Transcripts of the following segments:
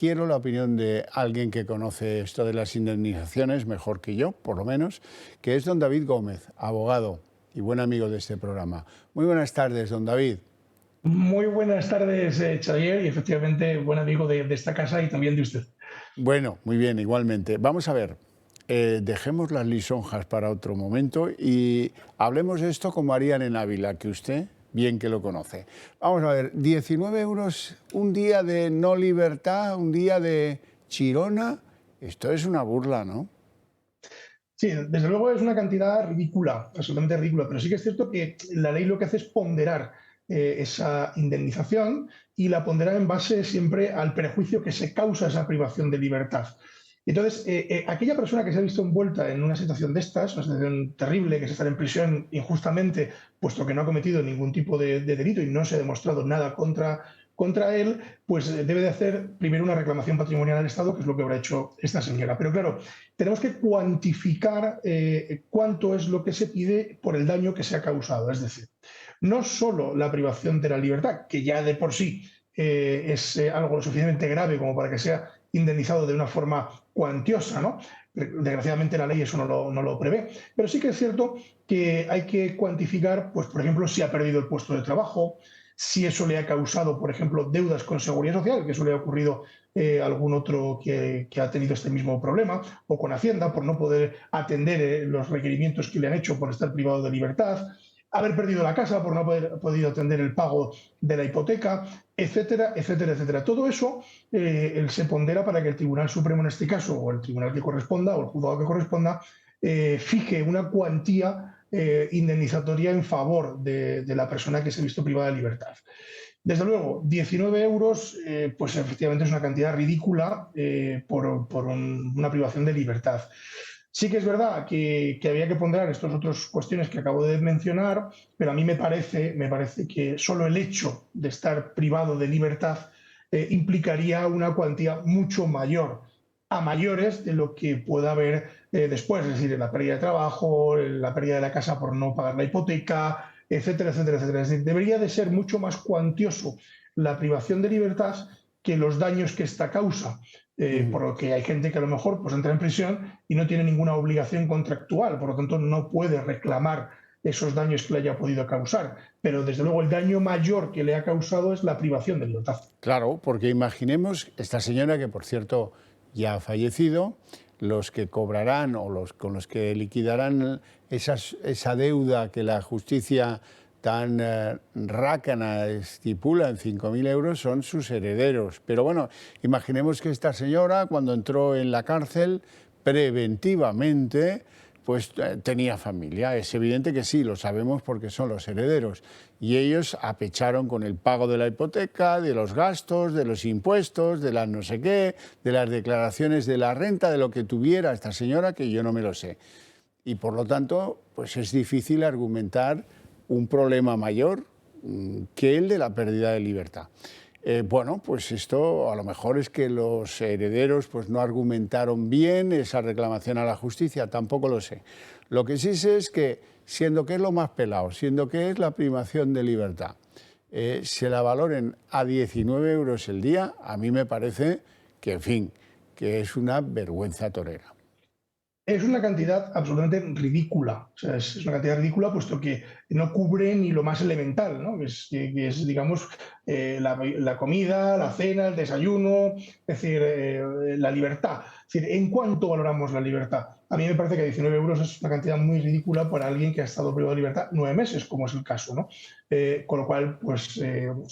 quiero la opinión de alguien que conoce esto de las indemnizaciones mejor que yo, por lo menos, que es don David Gómez, abogado y buen amigo de este programa. Muy buenas tardes, don David. Muy buenas tardes, Xavier, y efectivamente buen amigo de esta casa y también de usted. Bueno, muy bien, igualmente. Vamos a ver, dejemos las lisonjas para otro momento y hablemos de esto como harían en Ávila, que usted bien que lo conoce. Vamos a ver, 19 euros un día de no libertad, un día de chirona, esto es una burla, ¿no? Sí, desde luego es una cantidad ridícula, absolutamente ridícula, pero sí que es cierto que la ley lo que hace es ponderar esa indemnización y la pondera en base siempre al perjuicio que se causa esa privación de libertad. Entonces, aquella persona que se ha visto envuelta en una situación de estas, una situación terrible, que es estar en prisión injustamente, puesto que no ha cometido ningún tipo de delito y no se ha demostrado nada contra él, pues debe de hacer primero una reclamación patrimonial al Estado, que es lo que habrá hecho esta señora. Pero claro, tenemos que cuantificar cuánto es lo que se pide por el daño que se ha causado. Es decir, no solo la privación de la libertad, que ya de por sí es algo lo suficientemente grave como para que sea indemnizado de una forma cuantiosa, ¿no? Desgraciadamente la ley eso no lo prevé, pero sí que es cierto que hay que cuantificar, pues por ejemplo, si ha perdido el puesto de trabajo, si eso le ha causado, por ejemplo, deudas con seguridad social, que eso le ha ocurrido a algún otro que ha tenido este mismo problema, o con Hacienda por no poder atender los requerimientos que le han hecho por estar privado de libertad, haber perdido la casa por no haber podido atender el pago de la hipoteca, etcétera, etcétera, etcétera. Todo eso se pondera para que el Tribunal Supremo, en este caso, o el tribunal que corresponda, o el juzgado que corresponda, fije una cuantía indemnizatoria en favor de la persona que se ha visto privada de libertad. Desde luego, 19 euros, pues efectivamente es una cantidad ridícula por una privación de libertad. Sí que es verdad que había que ponderar estas otras cuestiones que acabo de mencionar, pero a mí me parece que solo el hecho de estar privado de libertad implicaría una cuantía mucho mayor, a mayores de lo que pueda haber después, es decir, la pérdida de trabajo, la pérdida de la casa por no pagar la hipoteca, etcétera, etcétera, etcétera. Es decir, debería de ser mucho más cuantioso la privación de libertad que los daños que esta causa. Por lo que hay gente que a lo mejor pues, entra en prisión y no tiene ninguna obligación contractual, por lo tanto no puede reclamar esos daños que le haya podido causar. Pero desde luego el daño mayor que le ha causado es la privación de libertad. Claro, porque imaginemos esta señora que, por cierto, ya ha fallecido, los que cobrarán o los con los que liquidarán esa deuda que la justicia tan rácana estipula en 5.000 euros son sus herederos. Pero bueno, imaginemos que esta señora, cuando entró en la cárcel, preventivamente, pues tenía familia. Es evidente que sí, lo sabemos porque son los herederos. Y ellos apecharon con el pago de la hipoteca, de los gastos, de los impuestos, de las no sé qué, de las declaraciones de la renta, de lo que tuviera esta señora, que yo no me lo sé. Y por lo tanto, pues es difícil argumentar un problema mayor que el de la pérdida de libertad. Bueno, pues esto a lo mejor es que los herederos pues no argumentaron bien esa reclamación a la justicia, tampoco lo sé. Lo que sí sé es que, siendo que es lo más pelado, siendo que es la privación de libertad, se la valoren a 19 euros el día, a mí me parece que, en fin, que es una vergüenza torera. Es una cantidad absolutamente ridícula. O sea, es una cantidad ridícula puesto que no cubre ni lo más elemental, ¿no? Que es, digamos, la comida, la cena, el desayuno, es decir, la libertad. Es decir, ¿en cuánto valoramos la libertad? A mí me parece que 19 euros es una cantidad muy ridícula para alguien que ha estado privado de libertad 9 meses, como es el caso, ¿no? Con lo cual, pues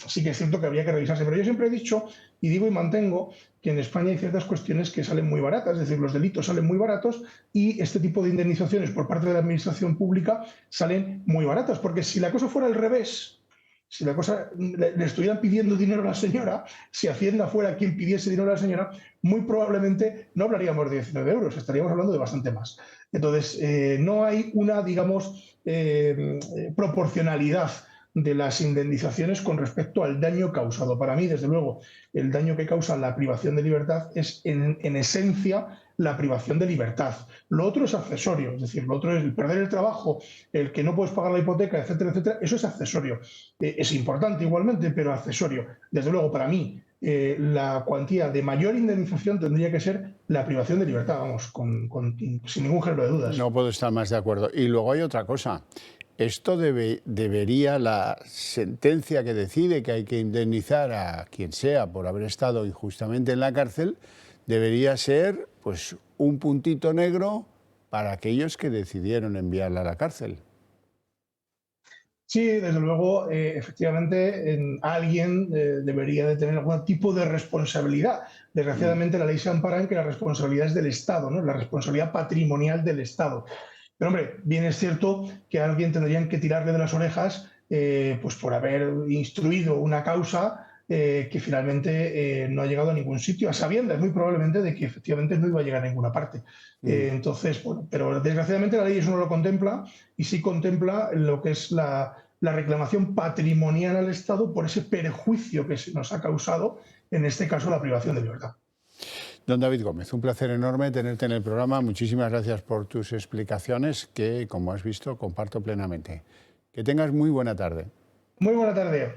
sí que es cierto que habría que revisarse. Pero yo siempre he dicho, y digo y mantengo, que en España hay ciertas cuestiones que salen muy baratas, es decir, los delitos salen muy baratos y este tipo de indemnizaciones por parte de la administración pública salen muy baratas, porque si la cosa fuera al revés, si la cosa le estuvieran pidiendo dinero a la señora, si Hacienda fuera quien pidiese dinero a la señora, muy probablemente no hablaríamos de 19 euros, estaríamos hablando de bastante más. Entonces, no hay una, digamos, proporcionalidad de las indemnizaciones con respecto al daño causado. Para mí, desde luego, el daño que causa la privación de libertad es en esencia la privación de libertad. Lo otro es accesorio, es decir, lo otro es el perder el trabajo, el que no puedes pagar la hipoteca, etcétera, etcétera, eso es accesorio. Es importante igualmente, pero accesorio. Desde luego, para mí, la cuantía de mayor indemnización tendría que ser la privación de libertad, vamos, sin ningún género de dudas. No puedo estar más de acuerdo. Y luego hay otra cosa. Esto debería, la sentencia que decide que hay que indemnizar a quien sea por haber estado injustamente en la cárcel, debería ser pues un puntito negro para aquellos que decidieron enviarla a la cárcel. Sí, desde luego, efectivamente, alguien debería de tener algún tipo de responsabilidad. Desgraciadamente, la ley se ampara en que la responsabilidad es del Estado, ¿no? La responsabilidad patrimonial del Estado. Pero, hombre, bien es cierto que a alguien tendrían que tirarle de las orejas pues por haber instruido una causa que finalmente no ha llegado a ningún sitio, a sabiendas muy probablemente de que efectivamente no iba a llegar a ninguna parte. Entonces, bueno, pero desgraciadamente la ley eso no lo contempla y sí contempla lo que es la reclamación patrimonial al Estado por ese perjuicio que se nos ha causado, en este caso la privación de libertad. Don David Gómez, un placer enorme tenerte en el programa. Muchísimas gracias por tus explicaciones que, como has visto, comparto plenamente. Que tengas muy buena tarde. Muy buena tarde.